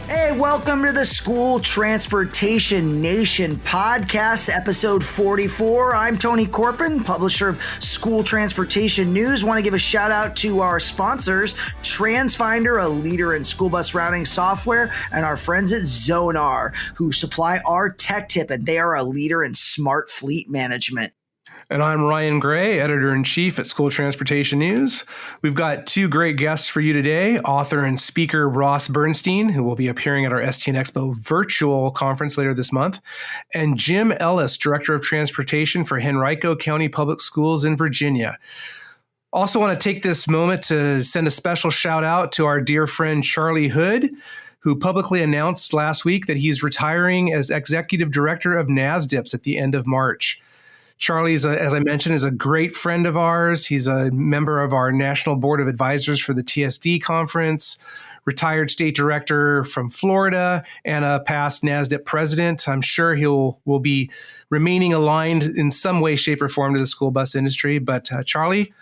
Hey, welcome to the School Transportation Nation podcast, episode 44. I'm Tony Corpin, publisher of School Transportation News. Want to give a shout out to our sponsors, TransFinder, a leader in school bus routing software, and our friends at Zonar, who supply our tech tip, and they are a leader in smart fleet management. And I'm Ryan Gray, editor-in-chief at School Transportation News. We've got two great guests for you today, author and speaker Ross Bernstein, who will be appearing at our STN Expo virtual conference later this month, and Jim Ellis, director of transportation for Henrico County Public Schools in Virginia. Also want to take this moment to send a special shout out to our dear friend Charlie Hood, who publicly announced last week that he's retiring as executive director of NASDIPS at the end of March. Charlie's, as I mentioned, is a great friend of ours. He's a member of our National Board of Advisors for the TSD conference, retired state director from Florida, and a past NASDIP president. I'm sure will be remaining aligned in some way, shape, or form to the school bus industry. But Charlie,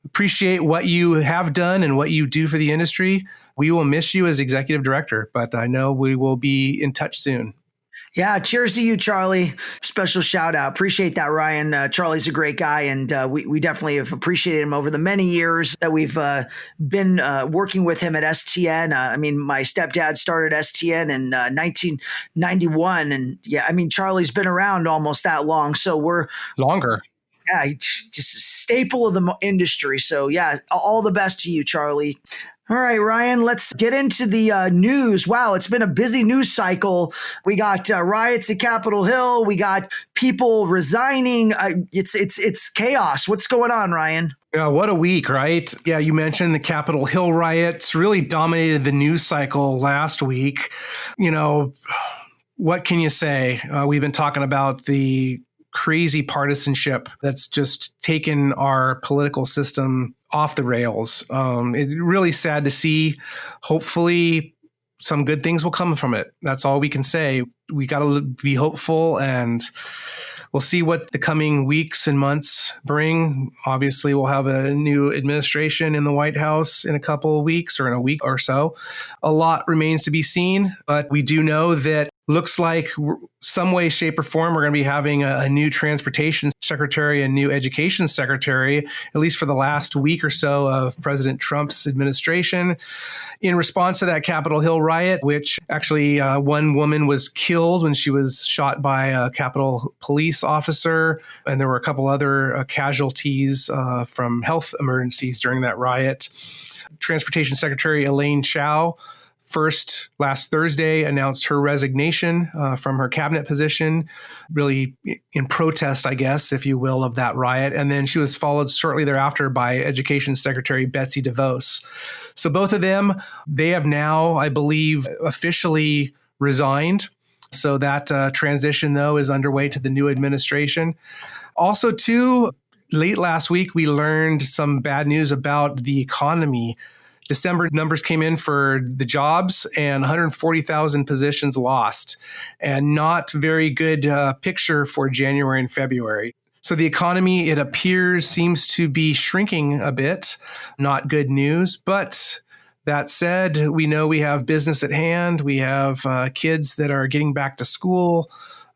appreciate what you have done and what you do for the industry. We will miss you as executive director, but I know we will be in touch soon. Yeah, cheers to you, Charlie. Special shout out. Appreciate that, Ryan. Charlie's a great guy, and we definitely have appreciated him over the many years that we've been working with him at STN. My stepdad started STN in 1991, and Charlie's been around almost that long, so we're longer. Yeah, just a staple of the industry. So yeah, all the best to you, Charlie. All right, Ryan, let's get into the news. Wow, it's been a busy news cycle. We got riots at Capitol Hill. We got people resigning. It's chaos. What's going on, Ryan? Yeah, what a week, right? Yeah, you mentioned the Capitol Hill riots really dominated the news cycle last week. You know, what can you say? We've been talking about the crazy partisanship that's just taken our political system off the rails. It's really sad to see. Hopefully some good things will come from it. That's all we can say. We got to be hopeful, and we'll see what the coming weeks and months bring. Obviously, we'll have a new administration in the White House in a couple of weeks or in a week or so. A lot remains to be seen, but we do know that looks like some way, shape, or form, we're going to be having a new transportation secretary and new education secretary, at least for the last week or so of President Trump's administration. In response to that Capitol Hill riot, which actually one woman was killed when she was shot by a Capitol police officer, and there were a couple other casualties from health emergencies during that riot. Transportation Secretary Elaine Chao first, last Thursday, announced her resignation from her cabinet position, really in protest, I guess, if you will, of that riot. And then she was followed shortly thereafter by Education Secretary Betsy DeVos. So both of them, they have now, I believe, officially resigned. So that transition, though, is underway to the new administration. Also, too, late last week, we learned some bad news about the economy. December numbers came in for the jobs and 140,000 positions lost, and not very good picture for January and February. So the economy, it appears, seems to be shrinking a bit. Not good news. But that said, we know we have business at hand. We have kids that are getting back to school.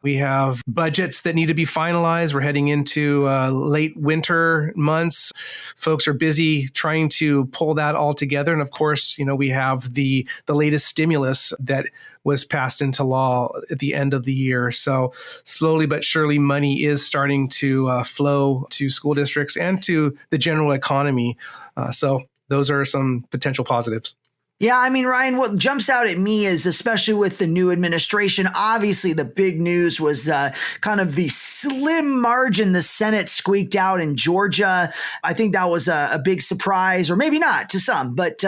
We have budgets that need to be finalized. We're heading into late winter months. Folks are busy trying to pull that all together. And of course, we have the latest stimulus that was passed into law at the end of the year. So slowly but surely, money is starting to flow to school districts and to the general economy. So those are some potential positives. Yeah, Ryan, what jumps out at me is, especially with the new administration, obviously the big news was kind of the slim margin the Senate squeaked out in Georgia. I think that was a big surprise, or maybe not to some, but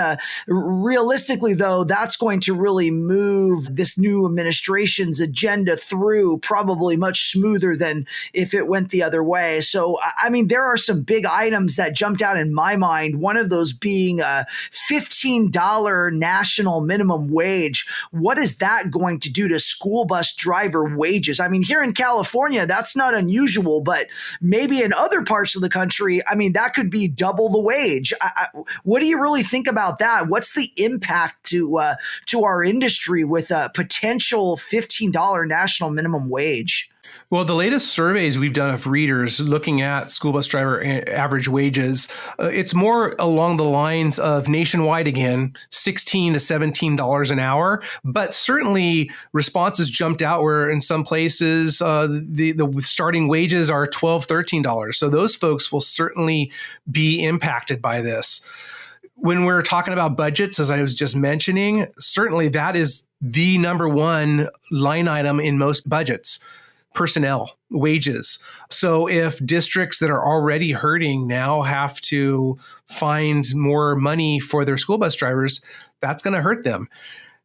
realistically, though, that's going to really move this new administration's agenda through probably much smoother than if it went the other way. So, there are some big items that jumped out in my mind, one of those being $15 national minimum wage, what is that going to do to school bus driver wages? I mean, here in California, that's not unusual, but maybe in other parts of the country, I mean, that could be double the wage. What do you really think about that? What's the impact to our industry with a potential $15 national minimum wage? Well, the latest surveys we've done of readers looking at school bus driver average wages, it's more along the lines of nationwide again, $16 to $17 an hour. But certainly responses jumped out where in some places the starting wages are $12, $13. So those folks will certainly be impacted by this. When we're talking about budgets, as I was just mentioning, certainly that is the number one line item in most budgets. Personnel, wages. So if districts that are already hurting now have to find more money for their school bus drivers, that's going to hurt them.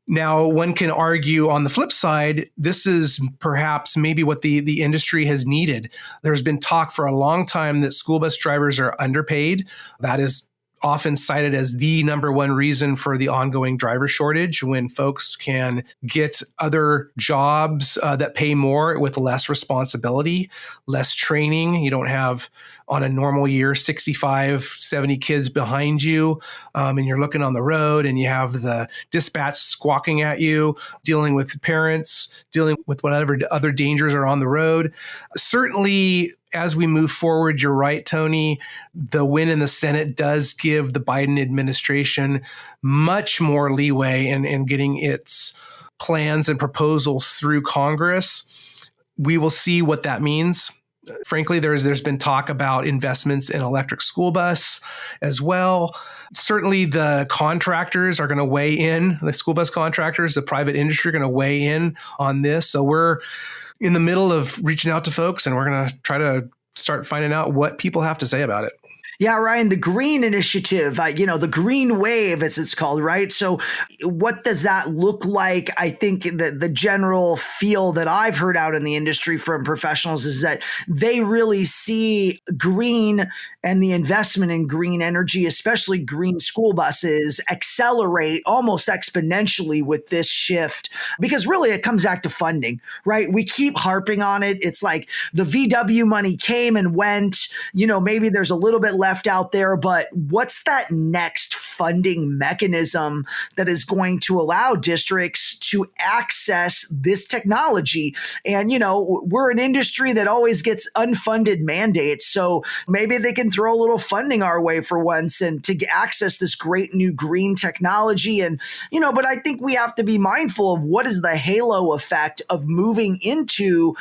Now, one can argue on the flip side, this is perhaps maybe what the industry has needed. There's been talk for a long time that school bus drivers are underpaid. That is often cited as the number one reason for the ongoing driver shortage, when folks can get other jobs that pay more with less responsibility, less training. You don't have, on a normal year, 65, 70 kids behind you, and you're looking on the road and you have the dispatch squawking at you, dealing with parents, dealing with whatever other dangers are on the road. Certainly, as we move forward, you're right, Tony, the win in the Senate does give the Biden administration much more leeway in getting its plans and proposals through Congress. We will see what that means. Frankly, there's been talk about investments in electric school bus as well. Certainly the contractors are going to weigh in, the school bus contractors, the private industry are going to weigh in on this. So we're in the middle of reaching out to folks, and we're going to try to start finding out what people have to say about it. Yeah, Ryan, the green initiative, the green wave, as it's called, right? So what does that look like? I think that the general feel that I've heard out in the industry from professionals is that they really see green and the investment in green energy, especially green school buses, accelerate almost exponentially with this shift, because really it comes back to funding, right? We keep harping on it. It's like the VW money came and went, maybe there's a little bit left out there, but what's that next funding mechanism that is going to allow districts to access this technology? And, we're an industry that always gets unfunded mandates. So maybe they can throw a little funding our way for once and to access this great new green technology. And, but I think we have to be mindful of what is the halo effect of moving into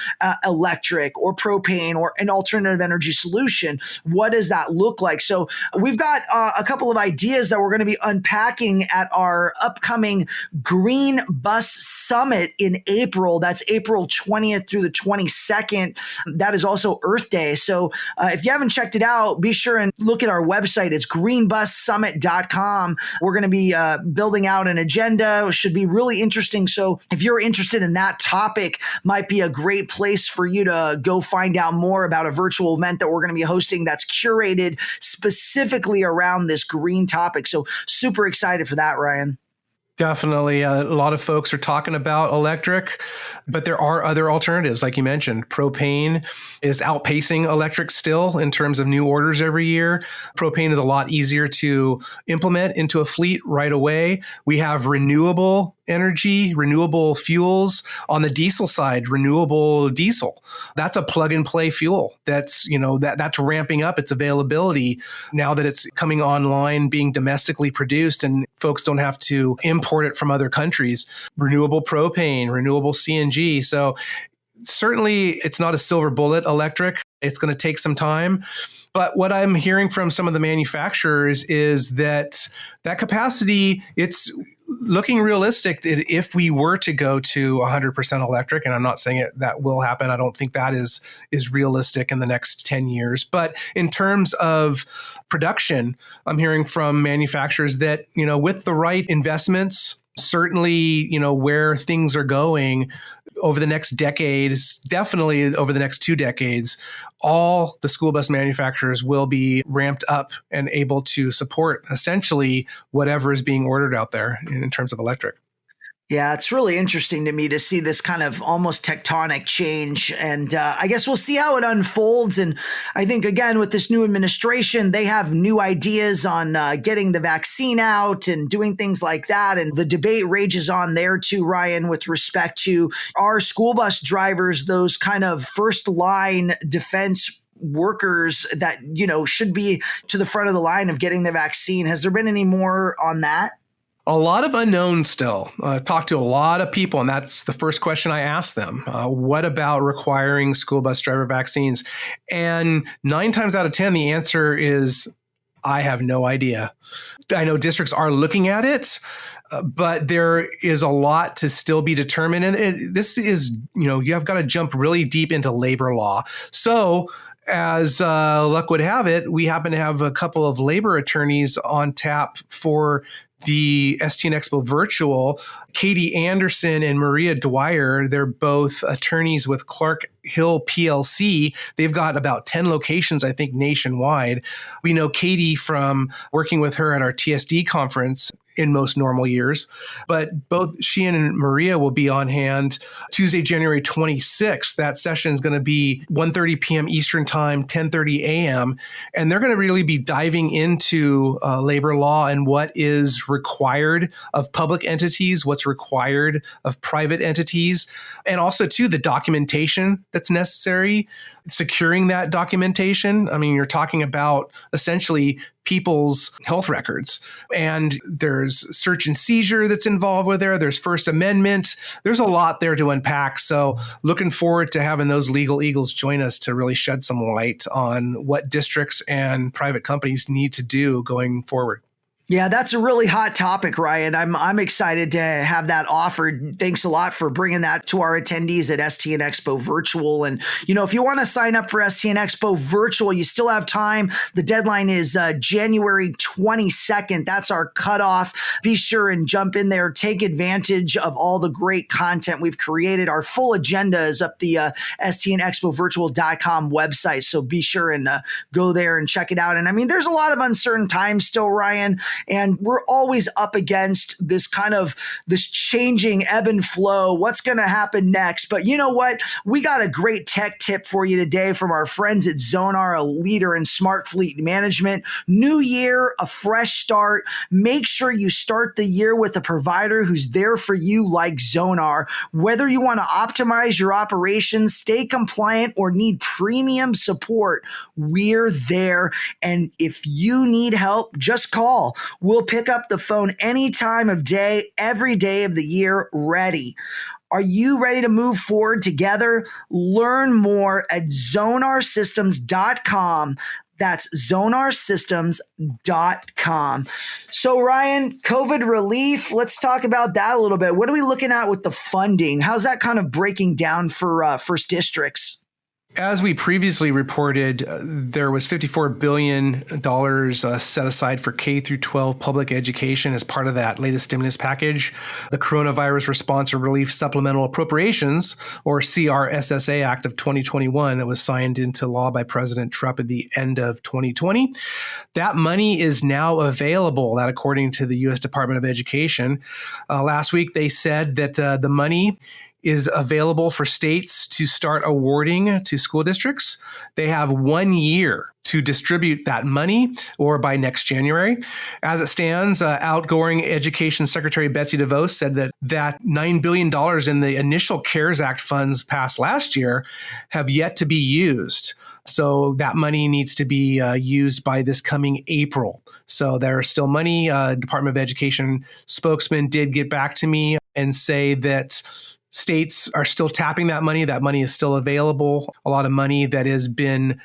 electric or propane or an alternative energy solution. What does that look like? So we've got a couple of ideas that we're going to be unpacking at our upcoming Green Bus Summit in April. That's April 20th through the 22nd. That is also Earth Day. So if you haven't checked it out, be sure and look at our website. It's greenbussummit.com. We're going to be building out an agenda. It should be really interesting. So if you're interested in that topic, might be a great place for you to go find out more about a virtual event that we're going to be hosting that's curated specifically around this green topic. So super excited for that, Ryan. Definitely. A lot of folks are talking about electric, but there are other alternatives. Like you mentioned, propane is outpacing electric still in terms of new orders every year. Propane is a lot easier to implement into a fleet right away. We have renewable energy, renewable fuels. On the diesel side, renewable diesel. That's a plug and play fuel. That's ramping up its availability now that it's coming online, being domestically produced, and folks don't have to import it from other countries. Renewable propane, renewable CNG. So certainly it's not a silver bullet electric. It's going to take some time. But what I'm hearing from some of the manufacturers is that capacity, it's looking realistic if we were to go to 100% electric. And I'm not saying that will happen. I don't think that is realistic in the next 10 years. But in terms of production, I'm hearing from manufacturers that, with the right investments, certainly, where things are going over the next decade, definitely over the next 2 decades, all the school bus manufacturers manufacturers will be ramped up and able to support essentially whatever is being ordered out there in terms of electric. Yeah, it's really interesting to me to see this kind of almost tectonic change. And I guess we'll see how it unfolds. And I think, again, with this new administration, they have new ideas on getting the vaccine out and doing things like that. And the debate rages on there too, Ryan, with respect to our school bus drivers, those kind of first line defense workers that, should be to the front of the line of getting the vaccine. Has there been any more on that? A lot of unknowns still. Talked to a lot of people, and that's the first question I asked them. What about requiring school bus driver vaccines? And 9 times out of 10, the answer is, I have no idea. I know districts are looking at it, but there is a lot to still be determined. And this is, you have got to jump really deep into labor law. So as luck would have it, we happen to have a couple of labor attorneys on tap for the STN Expo Virtual. Katie Anderson and Maria Dwyer, they're both attorneys with Clark Hill PLC. They've got about 10 locations, I think, nationwide. We know Katie from working with her at our TSD conference in most normal years. But both she and Maria will be on hand Tuesday, January 26th. That session is going to be 1:30 p.m. Eastern Time, 10:30 a.m. And they're going to really be diving into labor law and what is required of public entities, what's required of private entities, and also, too, the documentation that's necessary, securing that documentation. I mean, you're talking about essentially people's health records. And there's search and seizure that's involved with there. There's First Amendment. There's a lot there to unpack. So looking forward to having those legal eagles join us to really shed some light on what districts and private companies need to do going forward. Yeah, that's a really hot topic, Ryan. I'm excited to have that offered. Thanks a lot for bringing that to our attendees at STN Expo Virtual. And, if you want to sign up for STN Expo Virtual, you still have time. The deadline is January 22nd. That's our cutoff. Be sure and jump in there. Take advantage of all the great content we've created. Our full agenda is up the stnexpovirtual.com website. So be sure and go there and check it out. And I mean, there's a lot of uncertain times still, Ryan. And we're always up against this changing ebb and flow. What's going to happen next? But you know what? We got a great tech tip for you today from our friends at Zonar, a leader in smart fleet management. New year, a fresh start. Make sure you start the year with a provider who's there for you like Zonar. Whether you want to optimize your operations, stay compliant, or need premium support, we're there. And if you need help, just call. We'll pick up the phone any time of day, every day of the year, ready. Are you ready to move forward together? Learn more at zonarsystems.com. That's zonarsystems.com. So Ryan, COVID relief, let's talk about that a little bit. What are we looking at with the funding? How's that kind of breaking down for first districts? As we previously reported, there was $54 billion set aside for K through 12 public education as part of that latest stimulus package. The Coronavirus Response and Relief Supplemental Appropriations, or CRSSA Act of 2021, that was signed into law by President Trump at the end of 2020. That money is now available, that according to the U.S. Department of Education. Last week, they said that the money is available for states to start awarding to school districts. They have 1 year to distribute that money, or by next January. As it stands, outgoing Education Secretary Betsy DeVos said that $9 billion in the initial CARES Act funds passed last year have yet to be used. So that money needs to be used by this coming April. So there's still money. Department of Education spokesman did get back to me and say that states are still tapping that money. That money is still available. A lot of money that has been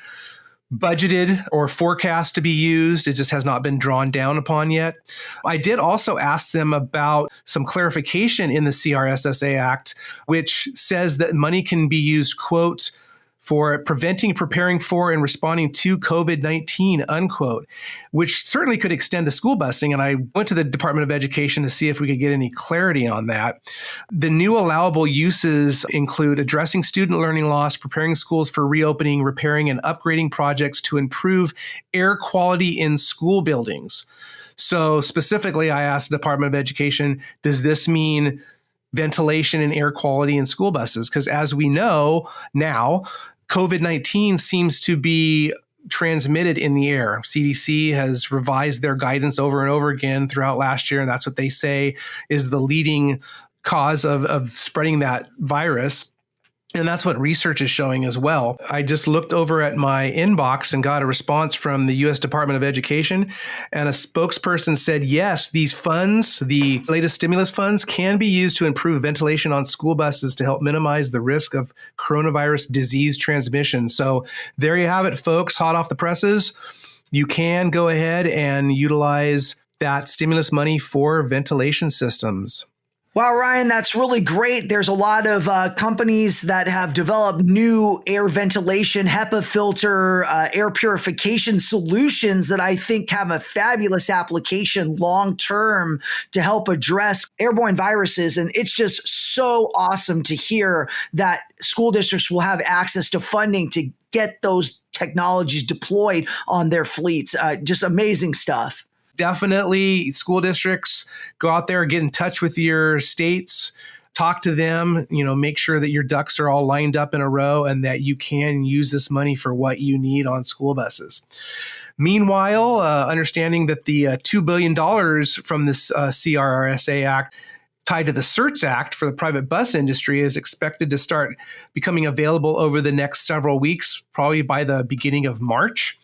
budgeted or forecast to be used. It just has not been drawn down upon yet. I did also ask them about some clarification in the CRSSA Act, which says that money can be used, quote, for preventing, preparing for, and responding to COVID-19, unquote, which certainly could extend to school busing. And I went to the Department of Education to see if we could get any clarity on that. The new allowable uses include addressing student learning loss, preparing schools for reopening, repairing, and upgrading projects to improve air quality in school buildings. So specifically, I asked the Department of Education, does this mean ventilation and air quality in school buses? Because as we know now, COVID-19 seems to be transmitted in the air. CDC has revised their guidance over and over again throughout last year, and that's what they say is the leading cause of spreading that virus. And that's what research is showing as well. I just looked over at my inbox and got a response from the U.S. Department of Education. And a spokesperson said, yes, these funds, the latest stimulus funds, can be used to improve ventilation on school buses to help minimize the risk of coronavirus disease transmission. So there you have it, folks, hot off the presses. You can go ahead and utilize that stimulus money for ventilation systems. Wow, Ryan, that's really great. There's a lot of companies that have developed new air ventilation, HEPA filter, air purification solutions that I think have a fabulous application long-term to help address airborne viruses. And it's just so awesome to hear that school districts will have access to funding to get those technologies deployed on their fleets. Just amazing stuff. Definitely, school districts, go out there, get in touch with your states, talk to them, make sure that your ducks are all lined up in a row and that you can use this money for what you need on school buses. Meanwhile, understanding that the $2 billion from this CRRSA Act tied to the CERTS Act for the private bus industry is expected to start becoming available over the next several weeks, probably by the beginning of March.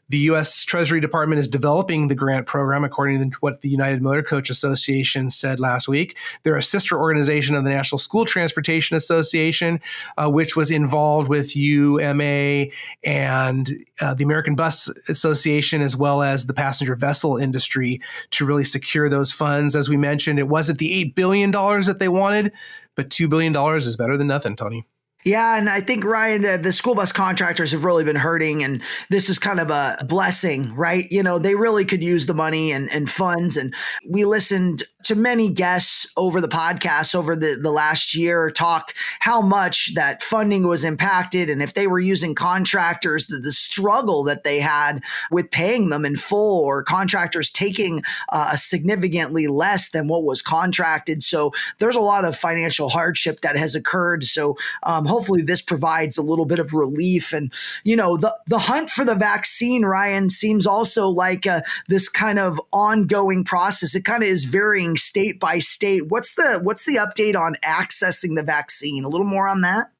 The U.S. Treasury Department is developing the grant program, according to what the United Motor Coach Association said last week. They're a sister organization of the National School Transportation Association, which was involved with UMA and the American Bus Association, as well as the passenger vessel industry, to really secure those funds. As we mentioned, it wasn't the $8 billion that they wanted, but $2 billion is better than nothing, Tony. Yeah, and I think, Ryan, the school bus contractors have really been hurting, and this is kind of a blessing, right? They really could use the money and funds. And we listened to many guests over the podcast over the last year talk how much that funding was impacted, and if they were using contractors, the struggle that they had with paying them in full, or contractors taking a significantly less than what was contracted. So there's a lot of financial hardship that has occurred. So hopefully this provides a little bit of relief. And, the hunt for the vaccine, Ryan, seems also like this kind of ongoing process. It kind of is varying state by state. What's the update on accessing the vaccine? A little more on that?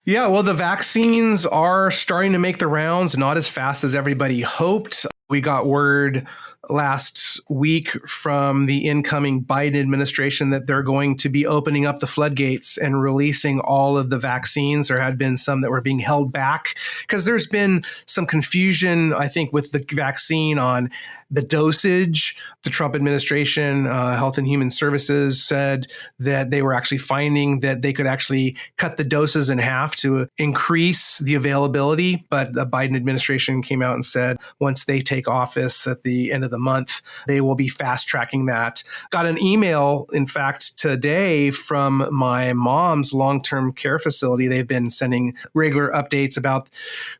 Yeah, well, the vaccines are starting to make the rounds, not as fast as everybody hoped. We got word last week from the incoming Biden administration that they're going to be opening up the floodgates and releasing all of the vaccines. There had been some that were being held back because there's been some confusion, I think, with the vaccine on the dosage. The Trump administration, Health and Human Services, said that they were actually finding that they could actually cut the doses in half to increase the availability. But the Biden administration came out and said once they take office at the end of the month, they will be fast tracking that. Got an email, in fact, today from my mom's long-term care facility. They've been sending regular updates about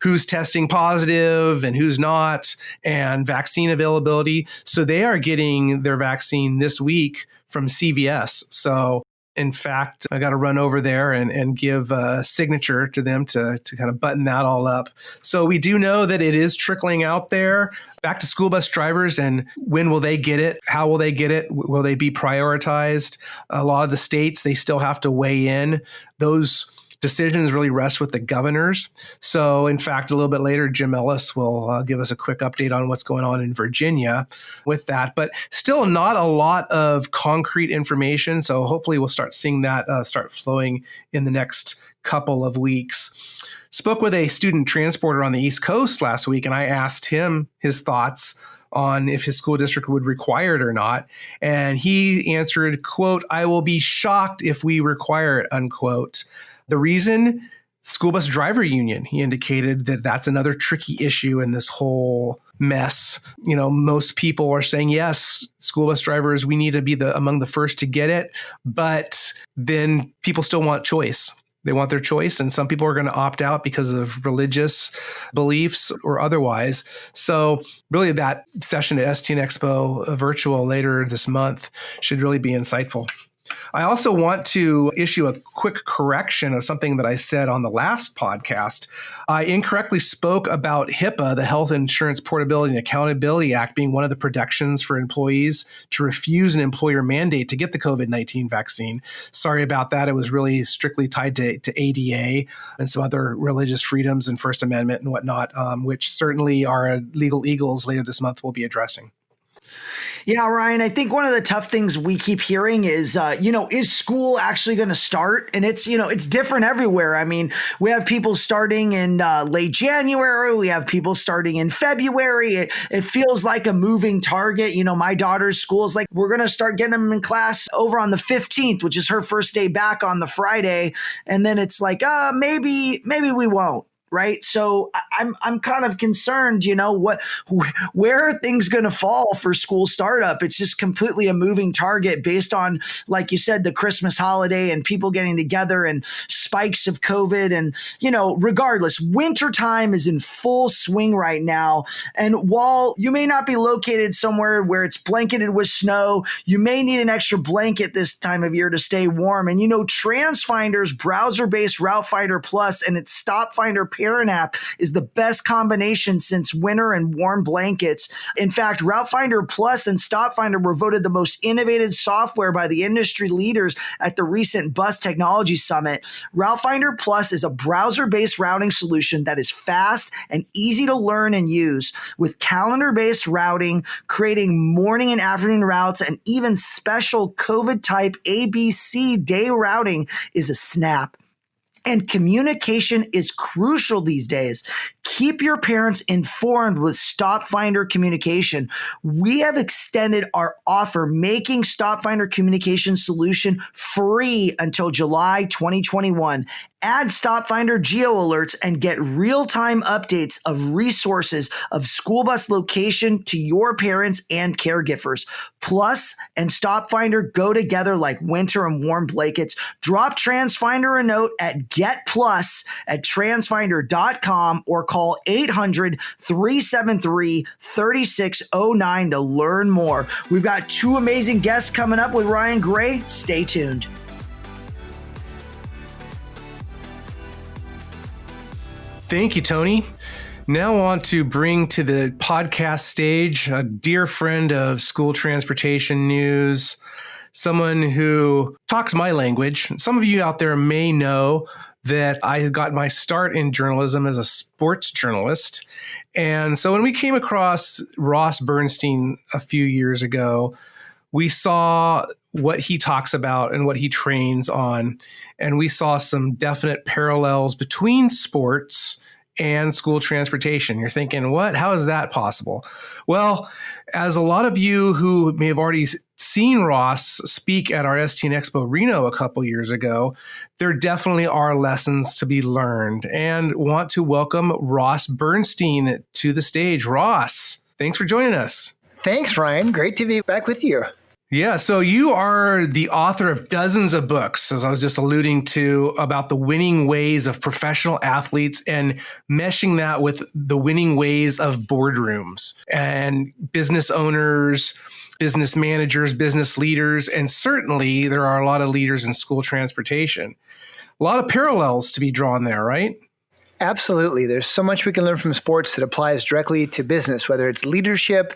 who's testing positive and who's not, and vaccine availability. So they are getting their vaccine this week from CVS. So in fact, I got to run over there and give a signature to them to kind of button that all up. So we do know that it is trickling out there. Back to school bus drivers, and when will they get it? How will they get it? Will they be prioritized? A lot of the states, they still have to weigh in. Those decisions really rest with the governors. So, in fact, a little bit later, Jim Ellis will give us a quick update on what's going on in Virginia with that. But still not a lot of concrete information. So hopefully we'll start seeing that start flowing in the next couple of weeks. Spoke with a student transporter on the East Coast last week, and I asked him his thoughts on if his school district would require it or not. And he answered, quote, "I will be shocked if we require it," unquote. The reason, school bus driver union. He indicated that that's another tricky issue in this whole mess. Most people are saying, yes, school bus drivers, we need to be among the first to get it. But then people still want choice. They want their choice. And some people are going to opt out because of religious beliefs or otherwise. So really that session at STN Expo virtual later this month should really be insightful. I also want to issue a quick correction of something that I said on the last podcast. I incorrectly spoke about HIPAA, the Health Insurance Portability and Accountability Act, being one of the protections for employees to refuse an employer mandate to get the COVID-19 vaccine. Sorry about that. It was really strictly tied to ADA and some other religious freedoms and First Amendment and whatnot, which certainly our Legal Eagles later this month will be addressing. Yeah, Ryan, I think one of the tough things we keep hearing is, is school actually going to start? And it's different everywhere. I mean, we have people starting in late January. We have people starting in February. It feels like a moving target. My daughter's school is like, we're going to start getting them in class over on the 15th, which is her first day back on the Friday. And then it's like, maybe we won't. Right. So I'm kind of concerned, where are things going to fall for school startup? It's just completely a moving target based on, like you said, the Christmas holiday and people getting together and spikes of COVID. And, regardless, wintertime is in full swing right now. And while you may not be located somewhere where it's blanketed with snow, you may need an extra blanket this time of year to stay warm. And, TransFinder's browser-based Route Finder Plus and its Stop Finder parent app is the best combination since winter and warm blankets. In fact, Route Finder Plus and Stop Finder were voted the most innovative software by the industry leaders at the recent Bus Technology Summit. Route Finder Plus is a browser-based routing solution that is fast and easy to learn and use, with calendar-based routing, creating morning and afternoon routes, and even special COVID-type ABC day routing is a snap. And communication is crucial these days. Keep your parents informed with Stop Finder Communication. We have extended our offer, making Stop Finder Communication solution free until July 2021. Add Stop Finder Geo Alerts and get real-time updates of resources of school bus location to your parents and caregivers. Plus and Stop Finder go together like winter and warm blankets. Drop TransFinder a note at getplus@transfinder.com or call 800-373-3609 to learn more. We've got two amazing guests coming up with Ryan Gray. Stay tuned. Thank you, Tony. Now on to bring to the podcast stage a dear friend of school transportation news, someone who talks my language. Some of you out there may know that I got my start in journalism as a sports journalist. And so when we came across Ross Bernstein a few years ago, we saw what he talks about and what he trains on. And we saw some definite parallels between sports and school transportation. You're thinking, what? How is that possible? Well, as a lot of you who may have already seen Ross speak at our STN Expo Reno a couple years ago, there definitely are lessons to be learned, and want to welcome Ross Bernstein to the stage. Ross, thanks for joining us. Thanks, Ryan. Great to be back with you. Yeah, so you are the author of dozens of books, as I was just alluding to, about the winning ways of professional athletes and meshing that with the winning ways of boardrooms and business owners, business managers, business leaders, and certainly there are a lot of leaders in school transportation. A lot of parallels to be drawn there, right? Absolutely. There's so much we can learn from sports that applies directly to business, whether it's leadership,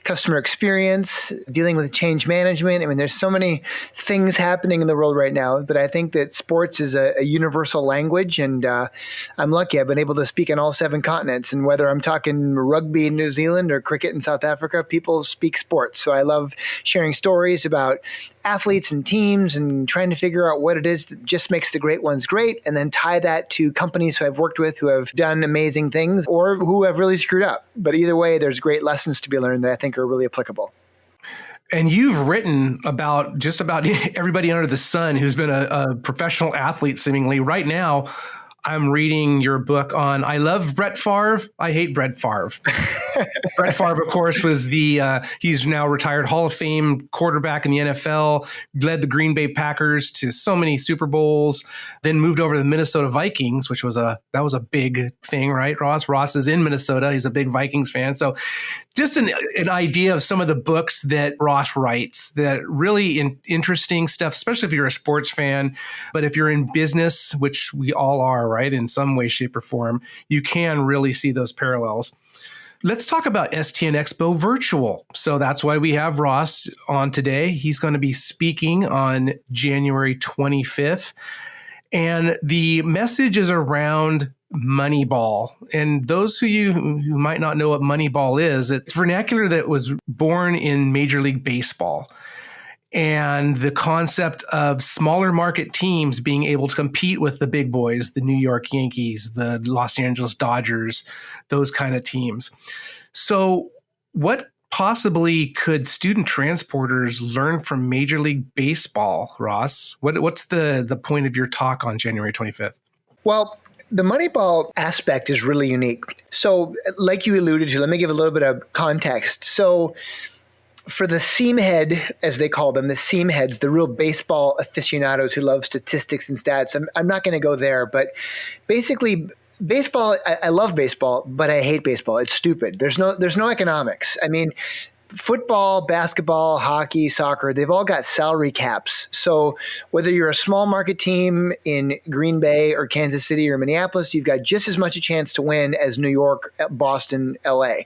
customer experience, dealing with change management. I mean, there's so many things happening in the world right now, but I think that sports is a universal language, and I'm lucky. I've been able to speak on all 7 continents, and whether I'm talking rugby in New Zealand or cricket in South Africa, people speak sports. So I love sharing stories about athletes and teams and trying to figure out what it is that just makes the great ones great, and then tie that to companies who I've worked with who have done amazing things or who have really screwed up. But either way, there's great lessons to be learned that I think are really applicable. And you've written about just about everybody under the sun who's been a professional athlete, seemingly. Right now, I'm reading your book on, I love Brett Favre. I hate Brett Favre. Brett Favre, of course, was he's now retired Hall of Fame quarterback in the NFL, led the Green Bay Packers to so many Super Bowls, then moved over to the Minnesota Vikings, which was that was a big thing, right, Ross? Ross is in Minnesota. He's a big Vikings fan. So just an idea of some of the books that Ross writes, that really interesting stuff, especially if you're a sports fan. But if you're in business, which we all are, right, in some way, shape, or form, you can really see those parallels. Let's talk about STN Expo Virtual. So that's why we have Ross on today. He's going to be speaking on January 25th. And the message is around Moneyball. And those of you who might not know what Moneyball is, it's vernacular that was born in Major League Baseball. And the concept of smaller market teams being able to compete with the big boys, the New York Yankees, the Los Angeles Dodgers, those kind of teams. So what possibly could student transporters learn from Major League Baseball, Ross? What's the point of your talk on January 25th? Well, the Moneyball aspect is really unique. So like you alluded to, let me give a little bit of context. So for the seam head, as they call them, the seam heads, the real baseball aficionados who love statistics and stats, I'm not going to go there, but basically baseball, I love baseball, but I hate baseball. It's stupid. There's no economics. I mean, football, basketball, hockey, soccer, they've all got salary caps. So whether you're a small market team in Green Bay or Kansas City or Minneapolis, you've got just as much a chance to win as New York, Boston, LA.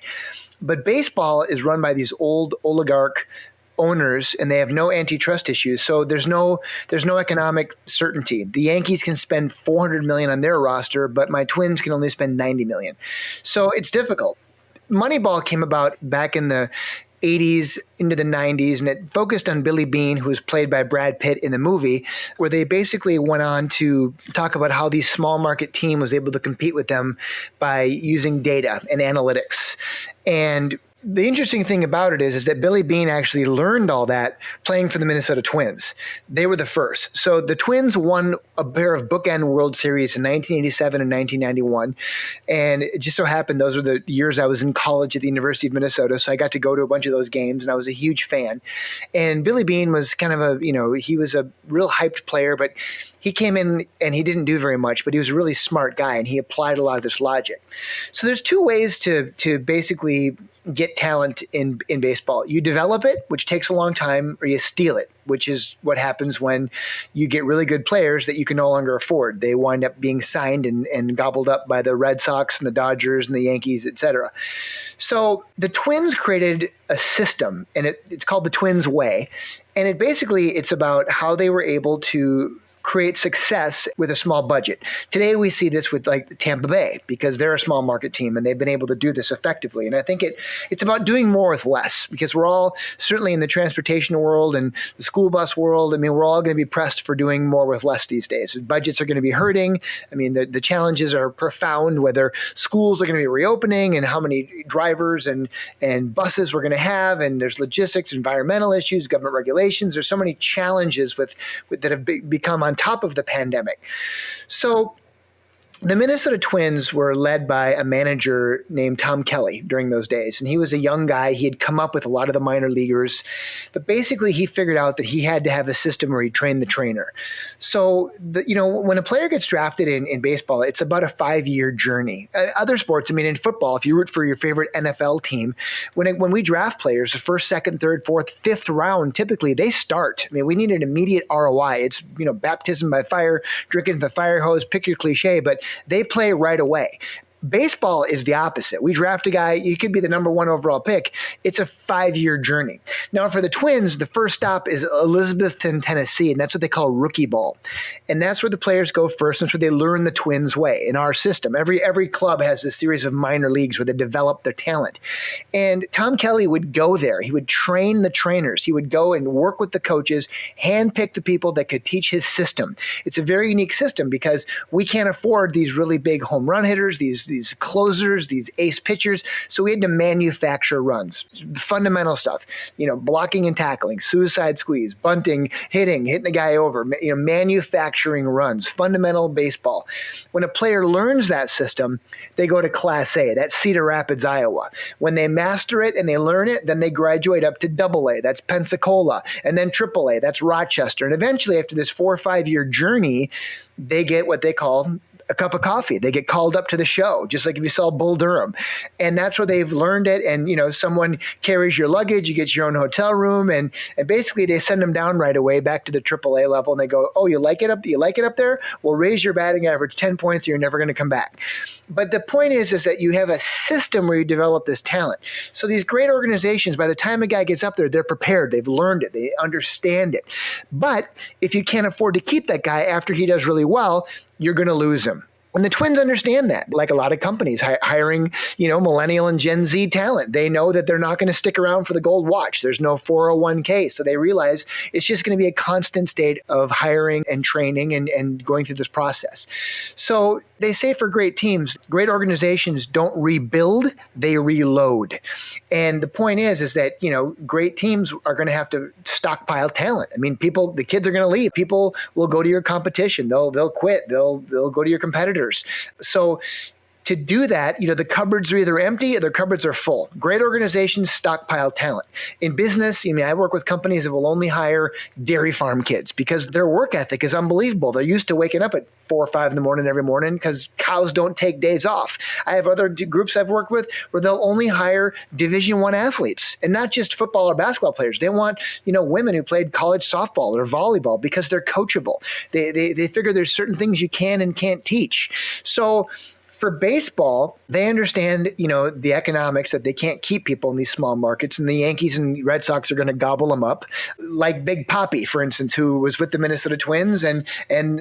But baseball is run by these old oligarch owners, and they have no antitrust issues. So there's no economic certainty. The Yankees can spend $400 million on their roster, but my Twins can only spend $90 million. So it's difficult. Moneyball came about back in the 80s into the 90s, and it focused on Billy Beane, who was played by Brad Pitt in the movie, where they basically went on to talk about how these small market team was able to compete with them by using data and analytics. And the interesting thing about it is that Billy Beane actually learned all that playing for the Minnesota Twins. They were the first. So the Twins won a pair of bookend World Series in 1987 and 1991. And it just so happened those were the years I was in college at the University of Minnesota. So I got to go to a bunch of those games, and I was a huge fan. And Billy Beane was kind of he was a real hyped player, but he came in and he didn't do very much, but he was a really smart guy, and he applied a lot of this logic. So there's two ways to basically get talent in baseball. You develop it, which takes a long time, or you steal it, which is what happens when you get really good players that you can no longer afford. They wind up being signed and gobbled up by the Red Sox and the Dodgers and the Yankees, et cetera. So the Twins created a system, and it's called the Twins Way. And it's about how they were able to create success with a small budget. Today we see this with like Tampa Bay, because they're a small market team and they've been able to do this effectively. And I think it's about doing more with less, because we're all, certainly in the transportation world and the school bus world, I mean, we're all going to be pressed for doing more with less these days. Budgets are going to be hurting. I mean, the challenges are profound, whether schools are going to be reopening and how many drivers and buses we're going to have. And there's logistics, environmental issues, government regulations. There's so many challenges that have become on top of the pandemic. So the Minnesota Twins were led by a manager named Tom Kelly during those days. And he was a young guy. He had come up with a lot of the minor leaguers. But basically, he figured out that he had to have a system where he trained the trainer. So, when a player gets drafted in baseball, it's about a 5-year journey. Other sports, I mean, in football, if you root for your favorite NFL team, when we draft players, the first, second, third, fourth, fifth round, typically they start. I mean, we need an immediate ROI. It's, baptism by fire, drinking the fire hose, pick your cliche, but they play right away. Baseball is the opposite. We draft a guy, you could be the number 1 overall pick. It's a 5-year journey. Now, for the Twins, the first stop is Elizabethton, Tennessee, and that's what they call rookie ball. And that's where the players go first. That's where they learn the Twins way in our system. Every club has a series of minor leagues where they develop their talent. And Tom Kelly would go there. He would train the trainers. He would go and work with the coaches, handpick the people that could teach his system. It's a very unique system because we can't afford these really big home run hitters, these these closers, these ace pitchers. So we had to manufacture runs, fundamental stuff, blocking and tackling, suicide squeeze, bunting, hitting a guy over, manufacturing runs, fundamental baseball. When a player learns that system, they go to Class A. That's Cedar Rapids, Iowa. When they master it and they learn it, then they graduate up to Double A. That's Pensacola. And then Triple A. That's Rochester. And eventually, after this 4 or 5 year journey, they get what they call a cup of coffee. They get called up to the show, just like if you saw Bull Durham. And that's where they've learned it. And, someone carries your luggage, you get your own hotel room, and basically they send them down right away back to the AAA level. And they go, oh, you like it up there? We'll raise your batting average 10 points. You're never going to come back. But the point is that you have a system where you develop this talent. So these great organizations, by the time a guy gets up there, they're prepared. They've learned it. They understand it. But if you can't afford to keep that guy after he does really well, you're going to lose him. And the Twins understand that, like a lot of companies hiring, millennial and Gen Z talent. They know that they're not going to stick around for the gold watch. There's no 401k. So they realize it's just going to be a constant state of hiring and training and going through this process. So they say for great teams, great organizations don't rebuild, they reload. And the point is that, great teams are going to have to stockpile talent. I mean, the kids are going to leave. People will go to your competition. They'll quit. They'll go to your competitors. So to do that, the cupboards are either empty or their cupboards are full. Great organizations stockpile talent. In business, I work with companies that will only hire dairy farm kids because their work ethic is unbelievable. They're used to waking up at 4 or 5 in the morning every morning because cows don't take days off. I have other groups I've worked with where they'll only hire Division I athletes, and not just football or basketball players. They want, women who played college softball or volleyball because they're coachable. They figure there's certain things you can and can't teach. So for baseball, they understand, the economics that they can't keep people in these small markets, and the Yankees and Red Sox are going to gobble them up. Like Big Papi, for instance, who was with the Minnesota Twins and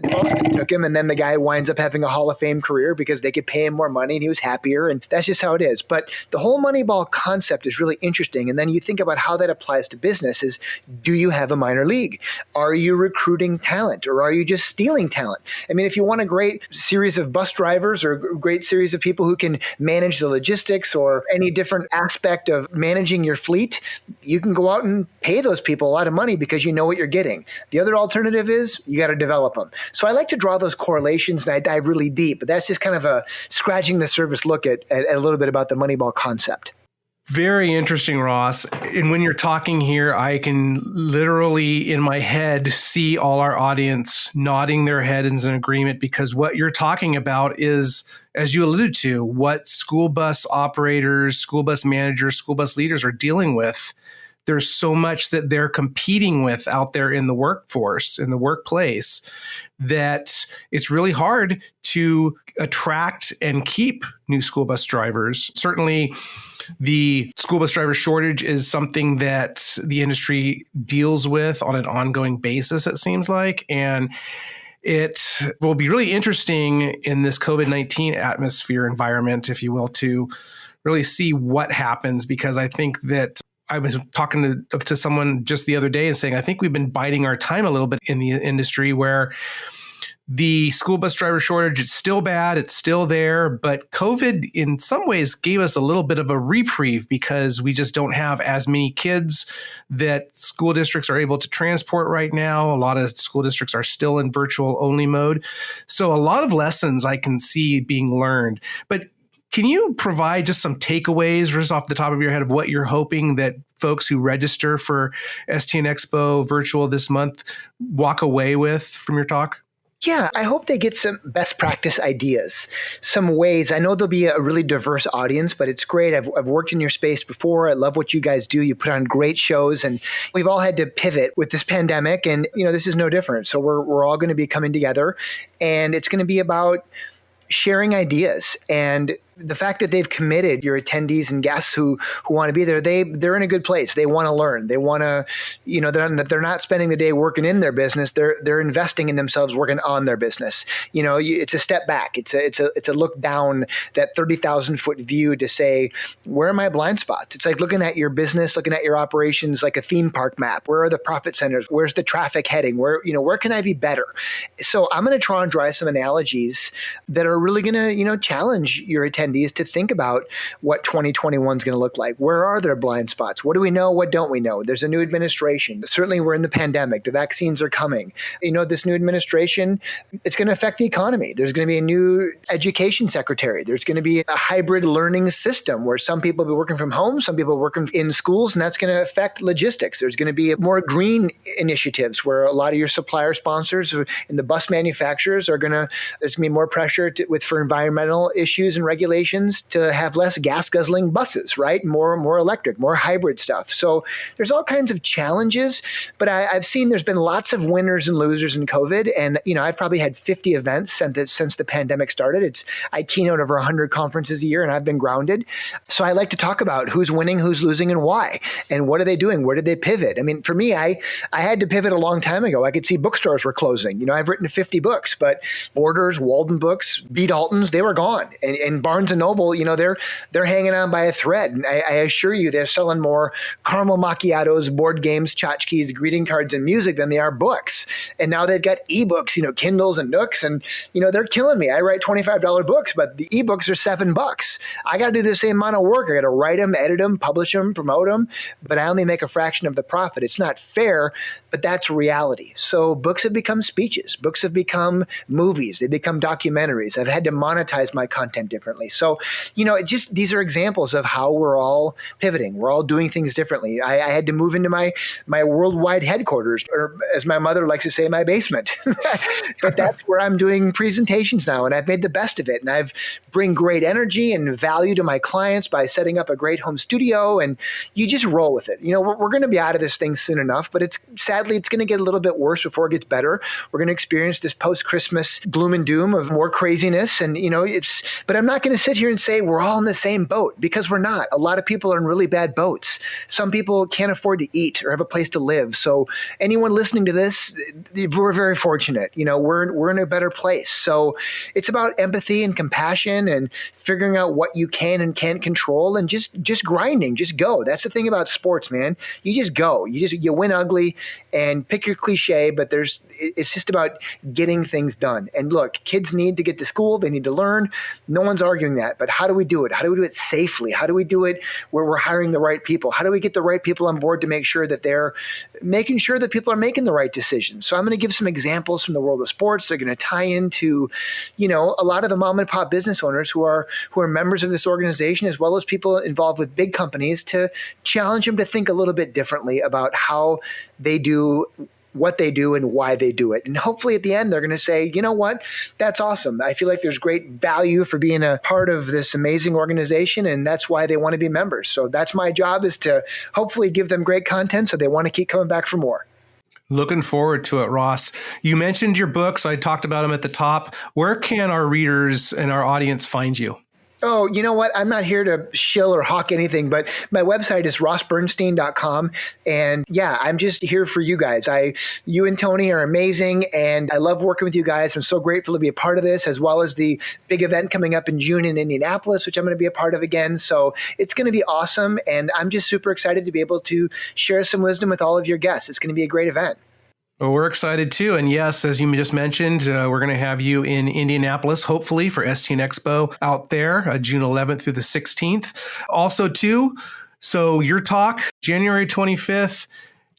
Boston took him, and then the guy winds up having a Hall of Fame career because they could pay him more money and he was happier, and that's just how it is. But the whole Moneyball concept is really interesting, and then you think about how that applies to business is, do you have a minor league? Are you recruiting talent, or are you just stealing talent? I mean, if you want a great series of bus drivers or a great series of people who can manage the logistics or any different aspect of managing your fleet, you can go out and pay those people a lot of money because you know what you're getting. The other alternative is you got to develop them. So I like to draw those correlations, and I dive really deep, but that's just kind of a scratching the surface look at a little bit about the Moneyball concept. Very interesting, Ross. And when you're talking here, I can literally in my head see all our audience nodding their heads in agreement, because what you're talking about is, as you alluded to, what school bus operators, school bus managers, school bus leaders are dealing with. There's so much that they're competing with out there in the workforce, in the workplace, that it's really hard to attract and keep new school bus drivers. Certainly, the school bus driver shortage is something that the industry deals with on an ongoing basis, it seems like. And it will be really interesting in this COVID-19 atmosphere environment, if you will, to really see what happens, because I think that I was talking to someone just the other day and saying, I think we've been biding our time a little bit in the industry, where the school bus driver shortage, it's still bad, it's still there, but COVID in some ways gave us a little bit of a reprieve because we just don't have as many kids that school districts are able to transport right now. A lot of school districts are still in virtual only mode. So a lot of lessons I can see being learned. But can you provide just some takeaways just off the top of your head of what you're hoping that folks who register for STN Expo virtual this month walk away with from your talk? Yeah, I hope they get some best practice ideas, some ways. I know there'll be a really diverse audience, but it's great. I've worked in your space before. I love what you guys do. You put on great shows, and we've all had to pivot with this pandemic, and this is no different. So we're all going to be coming together, and it's going to be about sharing ideas. And the fact that they've committed, your attendees and guests who want to be there, they're in a good place. They want to learn. They want to, they're not spending the day working in their business. They're investing in themselves, working on their business. It's a step back. It's a look down, that 30,000 foot view to say, where are my blind spots? It's like looking at your business, looking at your operations like a theme park map. Where are the profit centers? Where's the traffic heading? Where can I be better? So I'm going to try and draw some analogies that are really going to, challenge your attendees attendees to think about what 2021 is going to look like. Where are their blind spots? What do we know? What don't we know? There's a new administration. Certainly we're in the pandemic. The vaccines are coming. This new administration, it's going to affect the economy. There's going to be a new education secretary. There's going to be a hybrid learning system where some people will be working from home, some people working in schools, and that's going to affect logistics. There's going to be more green initiatives where a lot of your supplier sponsors and the bus manufacturers there's going to be more pressure for environmental issues and regulations to have less gas guzzling buses, right? More electric, more hybrid stuff. So there's all kinds of challenges, but I've seen there's been lots of winners and losers in COVID. And, I've probably had 50 events since the pandemic started. I keynote over 100 conferences a year and I've been grounded. So I like to talk about who's winning, who's losing, and why, and what are they doing? Where did they pivot? I mean, for me, I had to pivot a long time ago. I could see bookstores were closing. I've written 50 books, but Borders, Walden Books, B. Daltons, they were gone. And Barnes & Noble, they're hanging on by a thread. And I assure you, they're selling more caramel macchiatos, board games, tchotchkes, greeting cards, and music than they are books. And now they've got ebooks, Kindles and Nooks, and they're killing me. I write $25 books, but the ebooks are $7. I got to do the same amount of work. I got to write them, edit them, publish them, promote them, but I only make a fraction of the profit. It's not fair, but that's reality. So books have become speeches. Books have become movies. They become documentaries. I've had to monetize my content differently. So, these are examples of how we're all pivoting. We're all doing things differently. I had to move into my worldwide headquarters, or as my mother likes to say, my basement. But that's where I'm doing presentations now, and I've made the best of it. And I've bring great energy and value to my clients by setting up a great home studio, and you just roll with it. We're going to be out of this thing soon enough, but sadly it's going to get a little bit worse before it gets better. We're going to experience this post-Christmas gloom and doom of more craziness, and but I'm not going to sit here and say we're all in the same boat, because we're not. A lot of people are in really bad boats. Some people can't afford to eat or have a place to live. So anyone listening to this, we're very fortunate. We're in a better place. So it's about empathy and compassion and figuring out what you can and can't control, and just grinding, just go. That's the thing about sports, man. You just go. You win ugly, and pick your cliche, but it's just about getting things done. And look, kids need to get to school. They need to learn. No one's arguing that. But how do we do it? How do we do it safely? How do we do it where we're hiring the right people? How do we get the right people on board to make sure that they're making sure that people are making the right decisions? So I'm going to give some examples from the world of sports. They're going to tie into, a lot of the mom and pop business owners who are members of this organization, as well as people involved with big companies, to challenge them to think a little bit differently about how they do what they do and why they do it. And hopefully at the end, they're going to say, you know what, that's awesome. I feel like there's great value for being a part of this amazing organization, and that's why they want to be members. So that's my job, is to hopefully give them great content so they want to keep coming back for more. Looking forward to it, Ross. You mentioned your books. I talked about them at the top. Where can our readers and our audience find you? Oh, you know what? I'm not here to shill or hawk anything, but my website is rossbernstein.com. And yeah, I'm just here for you guys. You and Tony are amazing, and I love working with you guys. I'm so grateful to be a part of this, as well as the big event coming up in June in Indianapolis, which I'm going to be a part of again. So it's going to be awesome. And I'm just super excited to be able to share some wisdom with all of your guests. It's going to be a great event. Well, we're excited too. And yes, as you just mentioned, we're going to have you in Indianapolis, hopefully, for STN Expo out there, June 11th through the 16th. Also, too, so your talk, January 25th,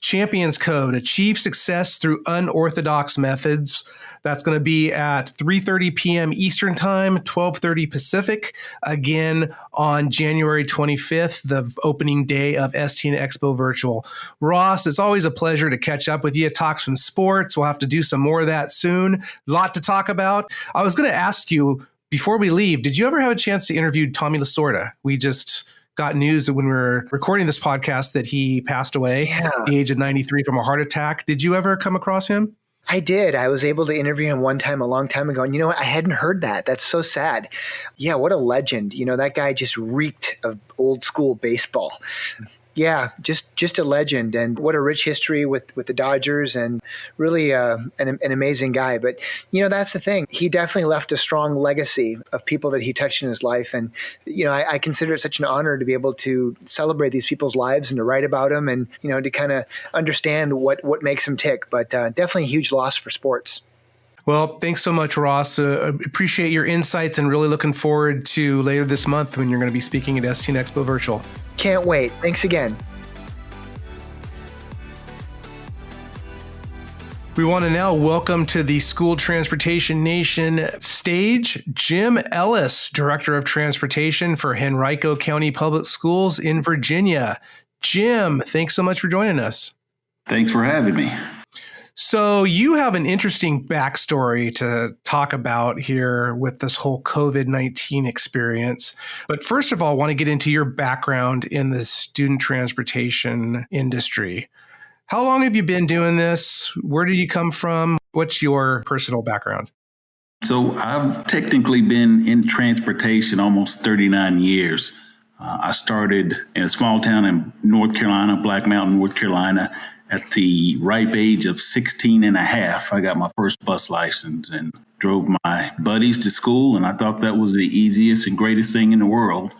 Champions Code, Achieve Success Through Unorthodox Methods. That's going to be at 3:30 p.m. Eastern Time, 12:30 Pacific, again on January 25th, the opening day of STN Expo Virtual. Ross, it's always a pleasure to catch up with you, talk some sports. We'll have to do some more of that soon. A lot to talk about. I was going to ask you, before we leave, did you ever have a chance to interview Tommy Lasorda? We just got news that when we were recording this podcast that he passed away at the age of 93 from a heart attack. Did you ever come across him? I did. I was able to interview him one time a long time ago. And you know what? I hadn't heard that. That's so sad. Yeah, what a legend. That guy just reeked of old school baseball. Yeah, just a legend, and what a rich history with the Dodgers, and really an amazing guy. But that's the thing. He definitely left a strong legacy of people that he touched in his life, and I consider it such an honor to be able to celebrate these people's lives and to write about them, and to kind of understand what makes them tick. But definitely a huge loss for sports. Well, thanks so much, Ross. Appreciate your insights and really looking forward to later this month when you're going to be speaking at STN Expo Virtual. Can't wait. Thanks again. We want to now welcome to the School Transportation Nation stage Jim Ellis, Director of Transportation for Henrico County Public Schools in Virginia. Jim, thanks so much for joining us. Thanks for having me. So you have an interesting backstory to talk about here with this whole COVID-19 experience. But first of all, I want to get into your background in the student transportation industry. How long have you been doing this? Where did you come from? What's your personal background? So I've technically been in transportation almost 39 years. I started in a small town in North Carolina, Black Mountain, North Carolina. At the ripe age of 16 and a half, I got my first bus license and drove my buddies to school. And I thought that was the easiest and greatest thing in the world.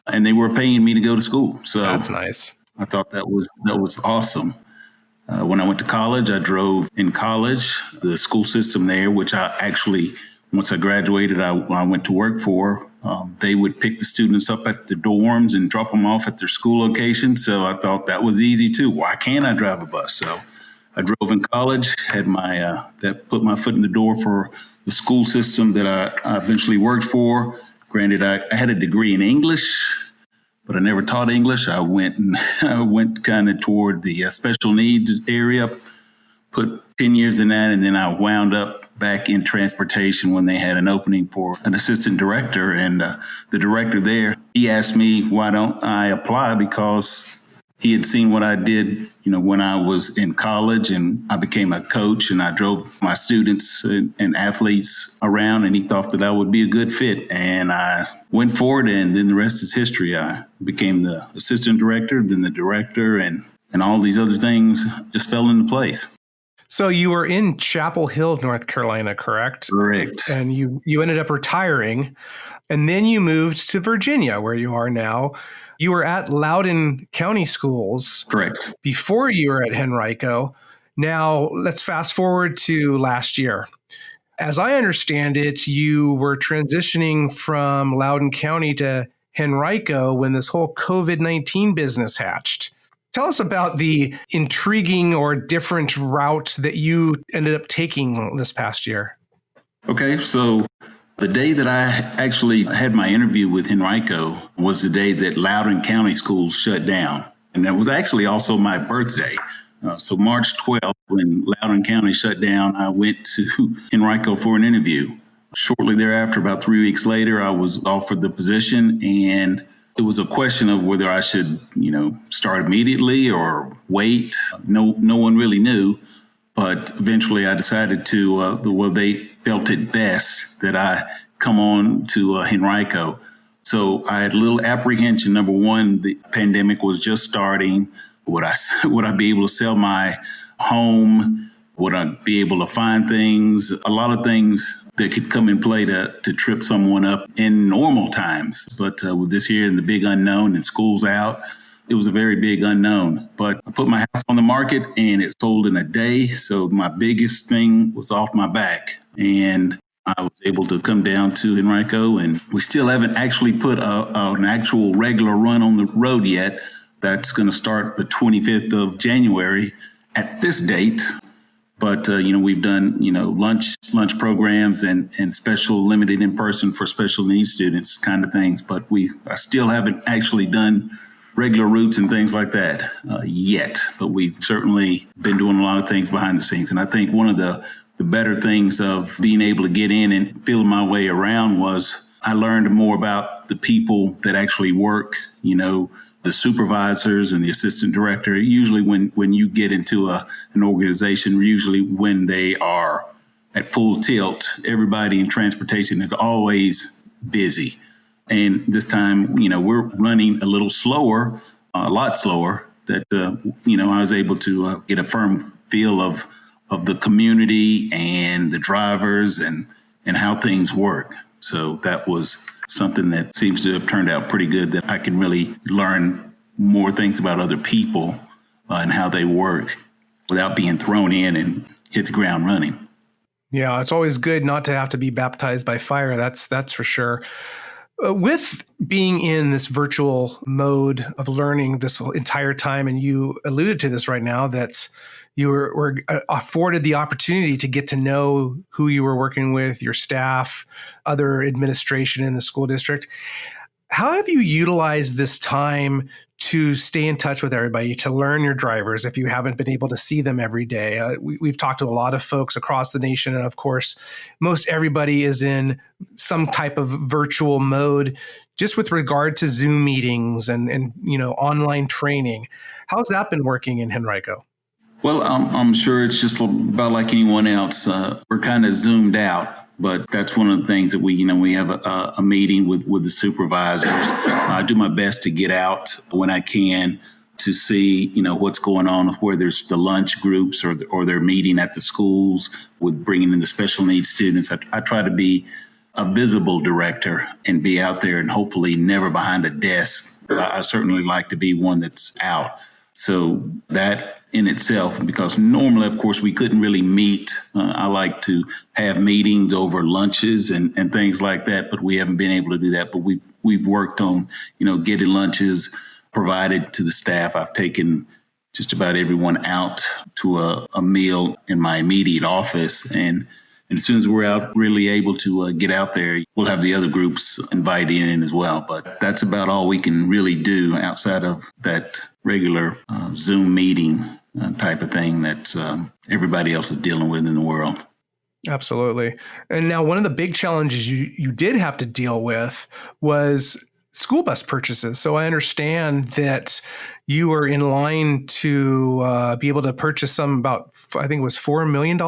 And they were paying me to go to school. So that's nice. I thought that was awesome. When I went to college, I drove in college, the school system there, which I actually, once I graduated, I went to work for. They would pick the students up at the dorms and drop them off at their school location. So I thought that was easy too. Why can't I drive a bus? So I drove in college, had my that put my foot in the door for the school system that I eventually worked for. Granted, I had a degree in English, but I never taught English. I went kind of toward the special needs area, put 10 years in that, and then I wound up back in transportation when they had an opening for an assistant director. And the director there, he asked me, why don't I apply? Because he had seen what I did, when I was in college, and I became a coach and I drove my students and athletes around, and he thought that I would be a good fit. And I went forward, and then the rest is history. I became the assistant director, then the director, and all these other things just fell into place. So you were in Chapel Hill, North Carolina, correct? Correct. And you ended up retiring, and then you moved to Virginia, where you are now. You were at Loudoun County Schools. Correct. Before you were at Henrico. Now, let's fast forward to last year. As I understand it, you were transitioning from Loudoun County to Henrico when this whole COVID-19 business hatched. Tell us about the intriguing or different route that you ended up taking this past year. Okay, so the day that I actually had my interview with Henrico was the day that Loudoun County Schools shut down. And that was actually also my birthday. So March 12th, when Loudoun County shut down, I went to Henrico for an interview. Shortly thereafter, about 3 weeks later, I was offered the position, and it was a question of whether I should, start immediately or wait. No one really knew, but eventually I decided to, they felt it best that I come on to Henrico. So I had a little apprehension. Number one, the pandemic was just starting. Would I be able to sell my home? Would I be able to find things? A lot of things that could come in play to trip someone up in normal times. But with this here and the big unknown and school's out, it was a very big unknown. But I put my house on the market and it sold in a day. So my biggest thing was off my back. And I was able to come down to Henrico, and we still haven't actually put an actual regular run on the road yet. That's going to start the 25th of January at this date. But, we've done, lunch programs and special limited in person for special needs students kind of things. But I still haven't actually done regular routes and things like that yet. But we've certainly been doing a lot of things behind the scenes. And I think one of the better things of being able to get in and feel my way around was I learned more about the people that actually work, the supervisors and the assistant director. Usually when you get into an organization, usually when they are at full tilt, everybody in transportation is always busy. And this time, we're running a little slower, a lot slower, that, I was able to get a firm feel of the community and the drivers and how things work. So that was something that seems to have turned out pretty good, that I can really learn more things about other people and how they work without being thrown in and hit the ground running. Yeah, it's always good not to have to be baptized by fire. That's for sure. With being in this virtual mode of learning this entire time, and you alluded to this right now, that you were afforded the opportunity to get to know who you were working with, your staff, other administration in the school district. How have you utilized this time to stay in touch with everybody, to learn your drivers if you haven't been able to see them every day? We've talked to a lot of folks across the nation, and of course, most everybody is in some type of virtual mode, just with regard to Zoom meetings and online training. How's that been working in Henrico? Well, I'm sure it's just about like anyone else. We're kind of zoomed out. But that's one of the things that we have a meeting with the supervisors. I do my best to get out when I can to see, what's going on, where there's the lunch groups or they're meeting at the schools with bringing in the special needs students. I try to be a visible director and be out there and hopefully never behind a desk. I certainly like to be one that's out. So that in itself, because normally, of course, we couldn't really meet. I like to have meetings over lunches and things like that, but we haven't been able to do that. But we've worked on, getting lunches provided to the staff. I've taken just about everyone out to a meal in my immediate office. And as soon as we're out, really able to get out there, we'll have the other groups invited in as well. But that's about all we can really do outside of that regular Zoom meeting type of thing that everybody else is dealing with in the world. Absolutely. And now one of the big challenges you did have to deal with was school bus purchases. So I understand that you were in line to be able to purchase some about, I think it was $4 million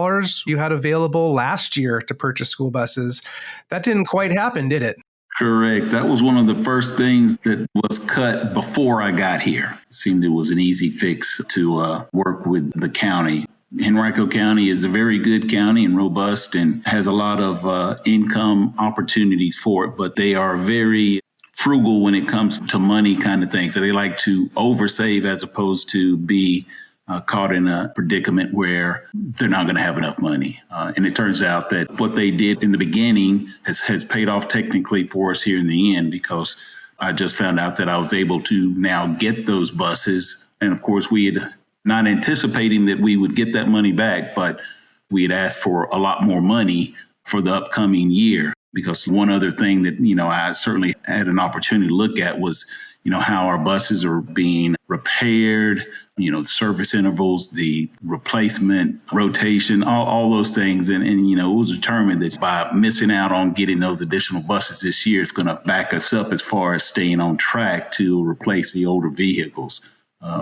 you had available last year to purchase school buses. That didn't quite happen, did it? Correct. That was one of the first things that was cut before I got here. It seemed it was an easy fix to work with the county. Henrico County is a very good county and robust and has a lot of income opportunities for it, but they are very frugal when it comes to money kind of things. So they like to oversave as opposed to be caught in a predicament where they're not going to have enough money. And it turns out that what they did in the beginning has paid off technically for us here in the end, because I just found out that I was able to now get those buses. And of course, we had not anticipating that we would get that money back, but we had asked for a lot more money for the upcoming year. Because one other thing that, I certainly had an opportunity to look at was, how our buses are being repaired, the service intervals, the replacement, rotation, all those things. And it was determined that by missing out on getting those additional buses this year, it's going to back us up as far as staying on track to replace the older vehicles.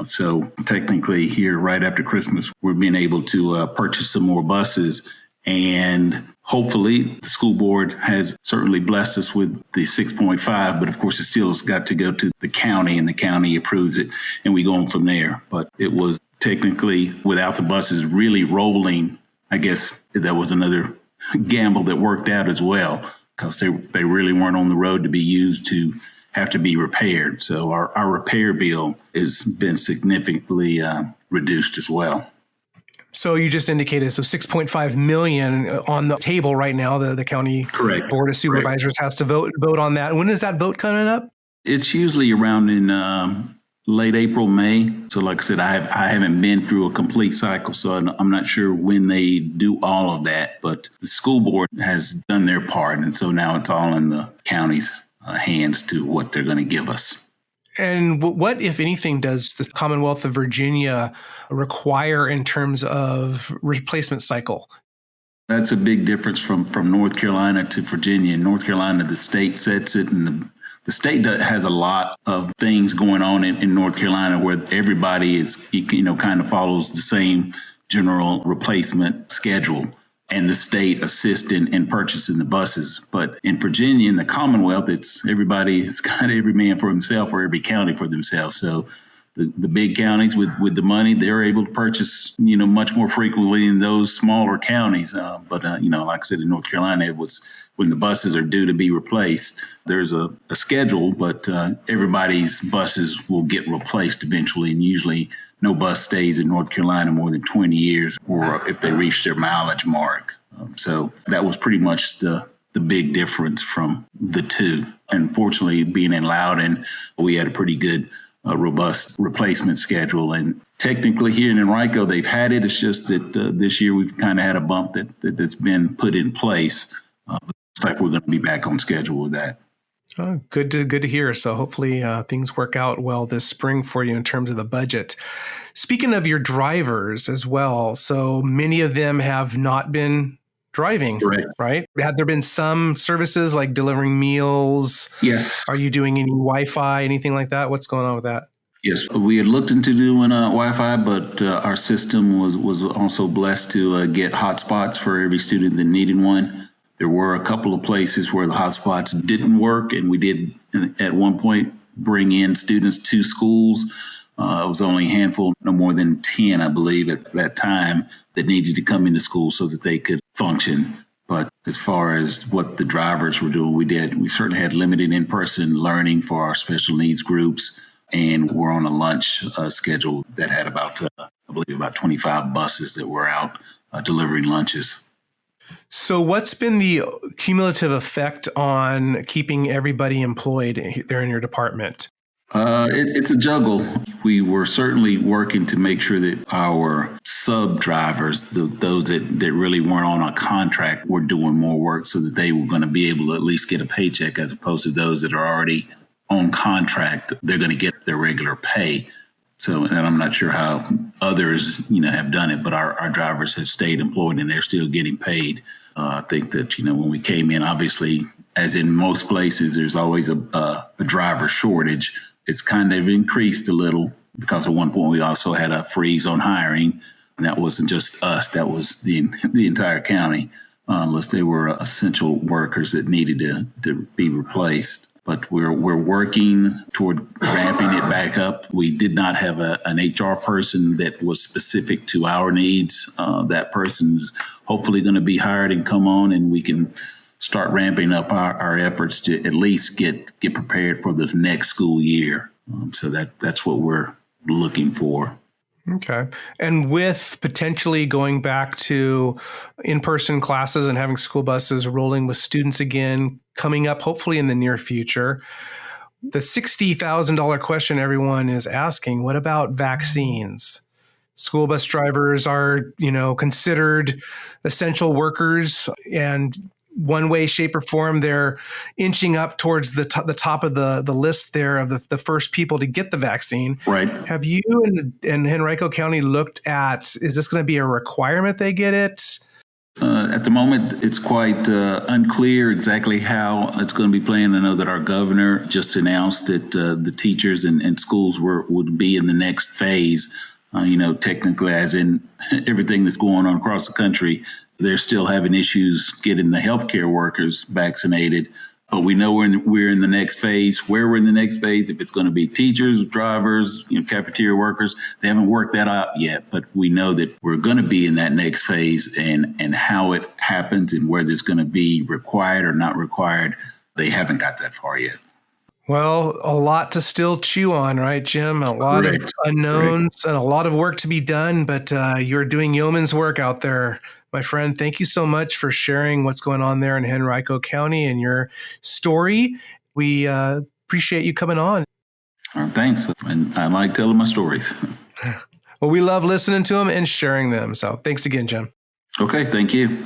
So technically here, right after Christmas, we're being able to purchase some more buses. And hopefully the school board has certainly blessed us with the 6.5, but of course it still has got to go to the county and the county approves it and we go on from there. But it was technically without the buses really rolling. I guess that was another gamble that worked out as well, because they really weren't on the road to be used to have to be repaired. So our repair bill has been significantly reduced as well. So you just indicated, so $6.5 million on the table right now. The county Correct. Board of Supervisors has to vote on that. When is that vote coming up? It's usually around in late April, May. So like I said, I haven't been through a complete cycle, so I'm not sure when they do all of that. But the school board has done their part, and so now it's all in the county's hands to what they're going to give us. And what, if anything, does the Commonwealth of Virginia require in terms of replacement cycle? That's a big difference from North Carolina to Virginia. In North Carolina, the state sets it, and the state has a lot of things going on in North Carolina where everybody is, kind of follows the same general replacement schedule. And the state assists in purchasing the buses. But in Virginia, in the Commonwealth, it's kind of every man for himself or every county for themselves. So the big counties with the money, they're able to purchase, much more frequently in those smaller counties. But like I said, in North Carolina, it was when the buses are due to be replaced, there's a schedule, but everybody's buses will get replaced eventually. And usually no bus stays in North Carolina more than 20 years, or if they reach their mileage mark. So that was pretty much the big difference from the two. Unfortunately, being in Loudoun, we had a pretty good, robust replacement schedule. And technically here in Henrico, they've had it. It's just that this year we've kind of had a bump that's been put in place. Looks like we're going to be back on schedule with that. Oh, good to hear. So hopefully things work out well this spring for you in terms of the budget. Speaking of your drivers as well, so many of them have not been driving, right? Have there been some services like delivering meals? Yes. Are you doing any Wi-Fi, anything like that? What's going on with that? Yes, we had looked into doing Wi-Fi, but our system was also blessed to get hotspots for every student that needed one. There were a couple of places where the hotspots didn't work, and we did at one point bring in students to schools. It was only a handful, no more than 10, I believe, at that time that needed to come into school so that they could function. But as far as what the drivers were doing, we certainly had limited in-person learning for our special needs groups, and we're on a lunch schedule that had about 25 buses that were out delivering lunches. So what's been the cumulative effect on keeping everybody employed there in your department? It's a juggle. We were certainly working to make sure that our sub drivers, those that really weren't on a contract, were doing more work so that they were going to be able to at least get a paycheck, as opposed to those that are already on contract. They're going to get their regular pay. So, and I'm not sure how others, have done it, but our drivers have stayed employed and they're still getting paid. I think that, when we came in, obviously, as in most places, there's always a driver shortage. It's kind of increased a little because at one point we also had a freeze on hiring. And that wasn't just us, that was the entire county, unless they were essential workers that needed to be replaced. But we're working toward ramping it back up. We did not have an HR person that was specific to our needs. That person's hopefully going to be hired and come on, and we can start ramping up our efforts to at least get prepared for this next school year. So that's what we're looking for. Okay. And with potentially going back to in-person classes and having school buses rolling with students again, coming up hopefully in the near future, the $60,000 question everyone is asking, what about vaccines? School bus drivers are, considered essential workers, and one way, shape, or form, they're inching up towards the top of the list there of the first people to get the vaccine. Right. Have you and Henrico County looked at, is this going to be a requirement they get it? At the moment, it's quite unclear exactly how it's going to be playing. I know that our governor just announced that the teachers and schools would be in the next phase. Technically, as in everything that's going on across the country, they're still having issues getting the healthcare workers vaccinated. But we know we're in the next phase. Where we're in the next phase, if it's going to be teachers, drivers, cafeteria workers, they haven't worked that out yet. But we know that we're going to be in that next phase, and how it happens and whether it's going to be required or not required, they haven't got that far yet. Well, a lot to still chew on, right, Jim? A lot of unknowns and a lot of work to be done, but you're doing yeoman's work out there, my friend. Thank you so much for sharing what's going on there in Henrico County and your story. We appreciate you coming on. Thanks. And I like telling my stories. Well, we love listening to them and sharing them. So thanks again, Jim. Okay, thank you.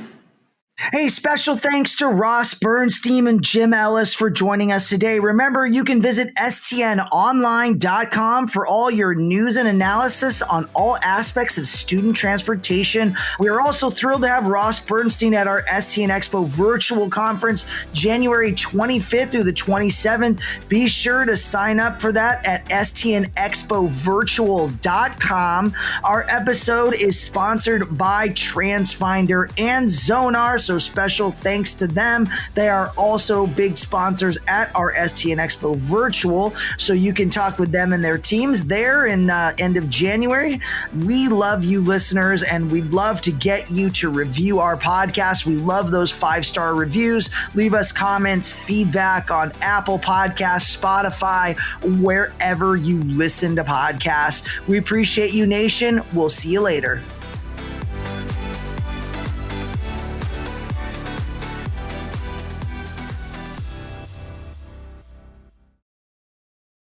Hey, special thanks to Ross Bernstein and Jim Ellis for joining us today. Remember, you can visit stnonline.com for all your news and analysis on all aspects of student transportation. We are also thrilled to have Ross Bernstein at our STN Expo virtual conference, January 25th through the 27th. Be sure to sign up for that at stnexpovirtual.com. Our episode is sponsored by TransFinder and Zonar, so special thanks to them. They are also big sponsors at our STN Expo Virtual, so you can talk with them and their teams there in end of January. We love you listeners, and we'd love to get you to review our podcast. We love those 5-star reviews. Leave us comments, feedback on Apple Podcasts, Spotify, wherever you listen to podcasts. We appreciate you, nation. We'll see you later.